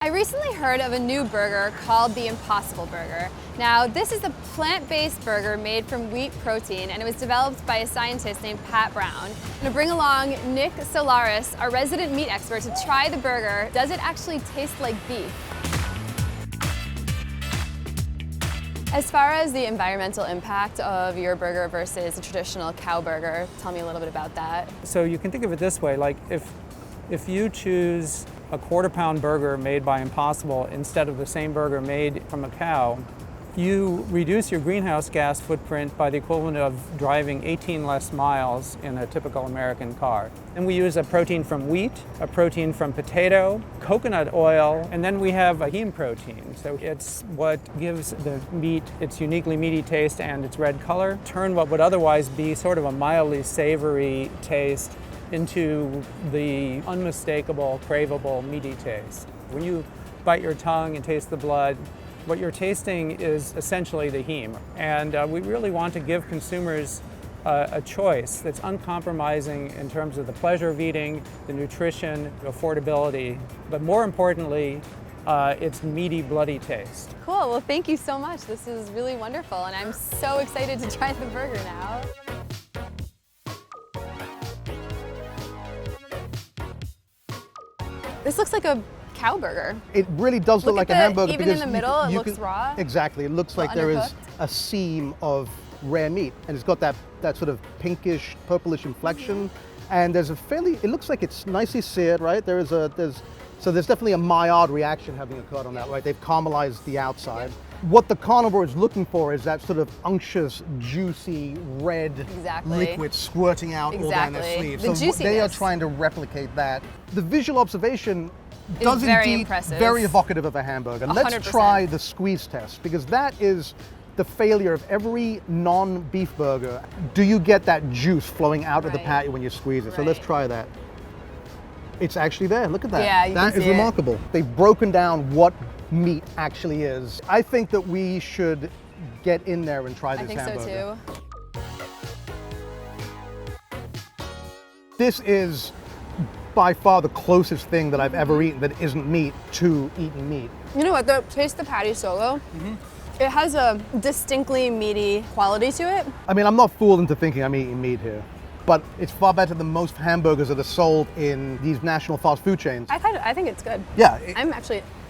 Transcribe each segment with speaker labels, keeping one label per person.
Speaker 1: I recently heard of a new burger called the Impossible Burger. Now, this is a plant-based burger made from wheat protein, and it was developed by a scientist named Pat Brown. I'm gonna bring along Nick Solaris, our resident meat expert, to try the burger. Does it actually taste like beef? As far as the environmental impact of your burger versus a traditional cow burger, tell me a little bit about that.
Speaker 2: So you can think of it this way, like if you choose a quarter-pound burger made by Impossible instead of the same burger made from a cow, you reduce your greenhouse gas footprint by the equivalent of driving 18 less miles in a typical American car. And we use a protein from wheat, a protein from potato, coconut oil, and then we have a heme protein. So it's what gives the meat its uniquely meaty taste and its red color, turn what would otherwise be sort of a mildly savory taste into the unmistakable, craveable, meaty taste. When you bite your tongue and taste the blood, what you're tasting is essentially the heme. And we really want to give consumers a choice that's uncompromising in terms of the pleasure of eating, the nutrition, affordability, but more importantly, its meaty, bloody taste.
Speaker 1: Cool, well thank you so much. This is really wonderful, and I'm so excited to try the burger now. This looks like a cow burger.
Speaker 3: It really does look like a hamburger.
Speaker 1: Even in the middle, it looks raw.
Speaker 3: Exactly. It looks like there is a seam of rare meat, and it's got that sort of pinkish, purplish inflection. And there's it looks like it's nicely seared, right? So there's definitely a Maillard reaction having occurred on that, right? They've caramelized the outside. What the carnivore is looking for is that sort of unctuous, juicy, red liquid squirting out all down their sleeve. So they are trying to replicate that. The visual observation does indeed very evocative of a hamburger.
Speaker 1: 100%.
Speaker 3: Let's try the squeeze test, because that is the failure of every non-beef burger. Do you get that juice flowing out of the patty when you squeeze it? So let's try that. It's actually there, look at that.
Speaker 1: Yeah,
Speaker 3: that is remarkable. They've broken down what meat actually is. I think that we should get in there and try this hamburger.
Speaker 1: I think so too.
Speaker 3: This is by far the closest thing that I've ever eaten that isn't meat to eating meat.
Speaker 1: You know what, taste the patty solo. It has a distinctly meaty quality to it.
Speaker 3: I mean, I'm not fooled into thinking I'm eating meat here, but it's far better than most hamburgers that are sold in these national fast food chains.
Speaker 1: I think it's good.
Speaker 3: Yeah.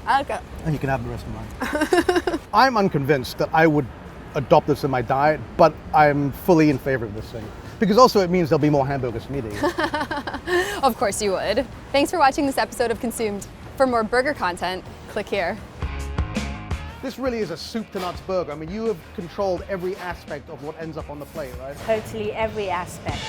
Speaker 1: I like it.
Speaker 3: And you can have the rest of mine. I'm unconvinced that I would adopt this in my diet, but I'm fully in favor of this thing. Because also it means there'll be more hamburgers for me to eat.
Speaker 1: Of course you would. Thanks for watching this episode of Consumed. For more burger content, click here.
Speaker 3: This really is a soup to nuts burger. I mean, you have controlled every aspect of what ends up on the plate, right?
Speaker 4: Totally every aspect.